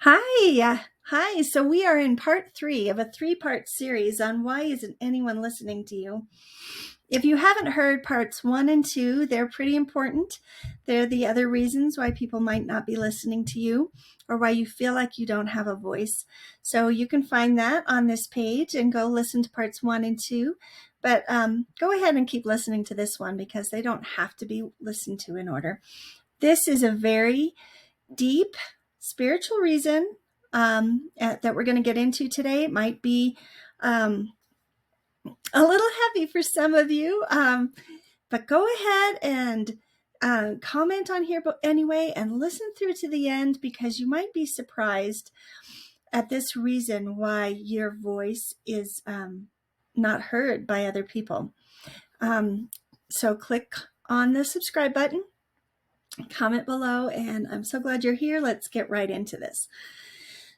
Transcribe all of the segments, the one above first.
Hi. Hi. So we are in part 3 of a 3-part series on why isn't anyone listening to you? If you haven't heard parts 1 and 2, they're pretty important. They're the other reasons why people might not be listening to you or why you feel like you don't have a voice. So you can find that on this page and go listen to parts 1 and 2. But go ahead and keep listening to this one because they don't have to be listened to in order. This is a very deep spiritual reason that we're going to get into today. It might be a little heavy for some of you, but go ahead and comment on here anyway and listen through to the end because you might be surprised at this reason why your voice is not heard by other people. So click on the subscribe button, comment below, and I'm so glad you're here. Let's get right into this.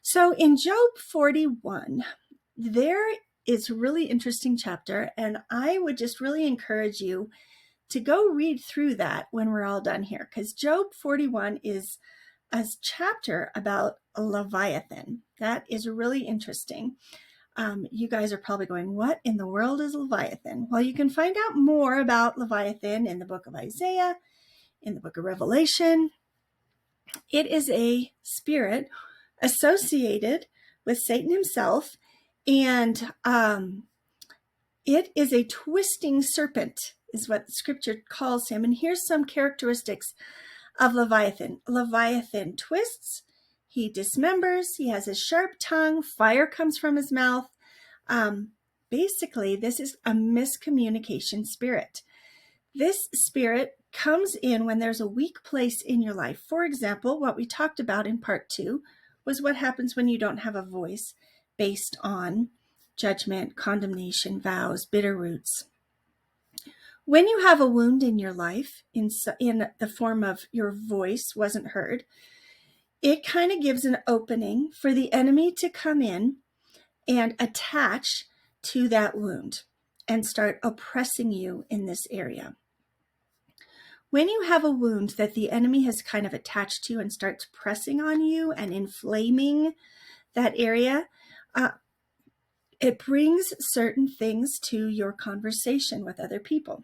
So in Job 41, there is a really interesting chapter, and I would just really encourage you to go read through that when we're all done here, because Job 41 is a chapter about a Leviathan. That is really interesting. You guys are probably going, what in the world is Leviathan? Well, you can find out more about Leviathan in the book of Isaiah, in the book of Revelation. It is a spirit associated with Satan himself, and it is a twisting serpent, is what the scripture calls him. And here's some characteristics of Leviathan. Leviathan twists, he dismembers, he has a sharp tongue, fire comes from his mouth. Basically, this is a miscommunication spirit. This spirit comes in when there's a weak place in your life. For example, what we talked about in part 2 was what happens when you don't have a voice based on judgment, condemnation, vows, bitter roots. When you have a wound in your life in the form of your voice wasn't heard, it kind of gives an opening for the enemy to come in and attach to that wound and start oppressing you in this area. When you have a wound that the enemy has kind of attached to and starts pressing on you and inflaming that area, it brings certain things to your conversation with other people.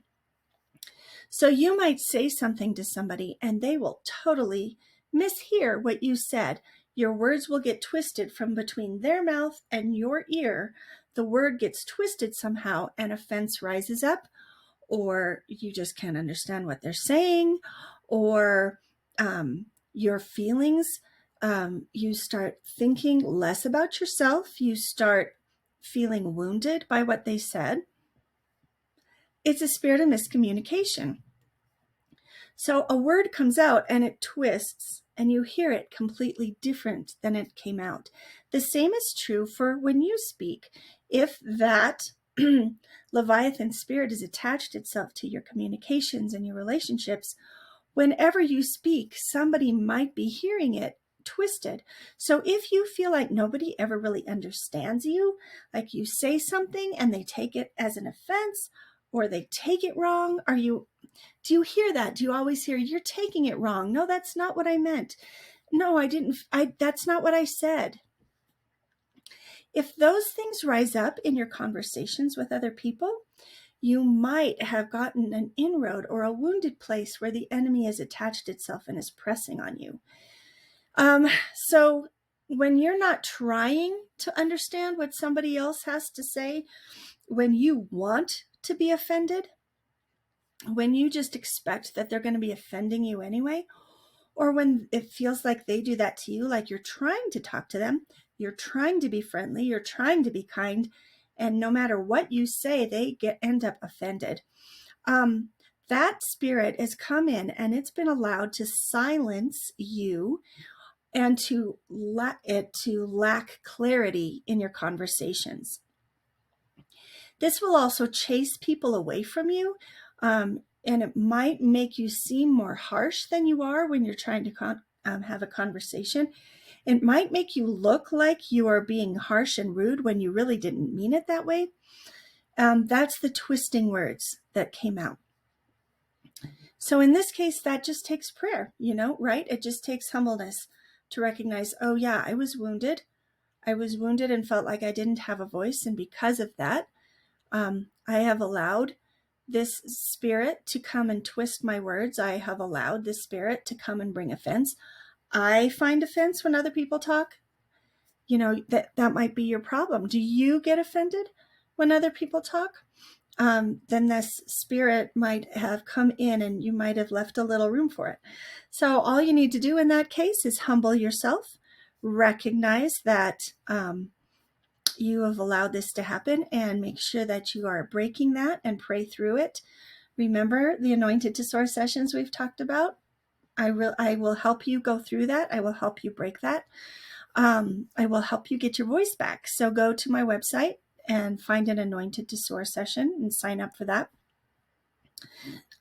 So you might say something to somebody and they will totally mishear what you said. Your words will get twisted from between their mouth and your ear. The word gets twisted somehow and offense rises up, or you just can't understand what they're saying, or your feelings, you start thinking less about yourself. You start feeling wounded by what they said. It's a spirit of miscommunication. So a word comes out and it twists, and you hear it completely different than it came out. The same is true for when you speak. If that Leviathan spirit has attached itself to your communications and your relationships, whenever you speak, somebody might be hearing it twisted. So if you feel like nobody ever really understands you, like you say something and they take it as an offense or they take it wrong, do you hear that? Do you always hear, you're taking it wrong? No, that's not what I meant. No, I didn't. That's not what I said. If those things rise up in your conversations with other people, you might have gotten an inroad or a wounded place where the enemy has attached itself and is pressing on you. So when you're not trying to understand what somebody else has to say, when you want to be offended, when you just expect that they're going to be offending you anyway, or when it feels like they do that to you, like you're trying to talk to them, you're trying to be friendly, you're trying to be kind, and no matter what you say, they end up offended. That spirit has come in and it's been allowed to silence you and to lack clarity in your conversations. This will also chase people away from you, and it might make you seem more harsh than you are when you're trying to have a conversation. It might make you look like you are being harsh and rude when you really didn't mean it that way. That's the twisting words that came out. So in this case, that just takes prayer, right? It just takes humbleness to recognize, oh yeah, I was wounded. I was wounded and felt like I didn't have a voice. And because of that, I have allowed this spirit to come and twist my words. I have allowed this spirit to come and bring offense. I find offense when other people talk. That might be your problem. Do you get offended when other people talk? Then this spirit might have come in and you might have left a little room for it. So all you need to do in that case is humble yourself, recognize that you have allowed this to happen, and make sure that you are breaking that and pray through it. Remember the anointed to source sessions we've talked about? I will help you go through that. I will help you break that. I will help you get your voice back. So go to my website and find an anointed to soar session and sign up for that.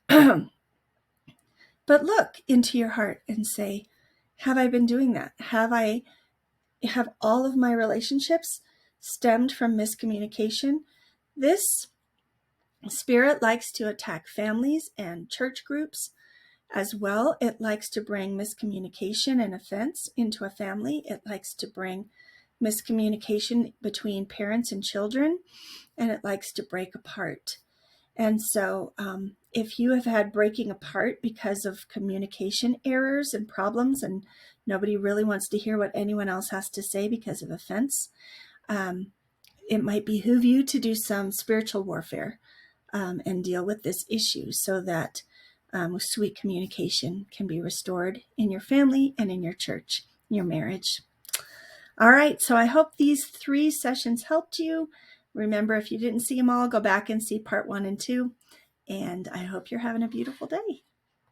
But look into your heart and say, have I been doing that? Have all of my relationships stemmed from miscommunication? This spirit likes to attack families and church groups as well. It likes to bring miscommunication and offense into a family. It likes to bring miscommunication between parents and children, and it likes to break apart. And so if you have had breaking apart because of communication errors and problems, and nobody really wants to hear what anyone else has to say because of offense, it might behoove you to do some spiritual warfare and deal with this issue so that sweet communication can be restored in your family and in your church, your marriage. All right, so I hope these 3 sessions helped you. Remember, if you didn't see them all, go back and see part 1 and 2. And I hope you're having a beautiful day.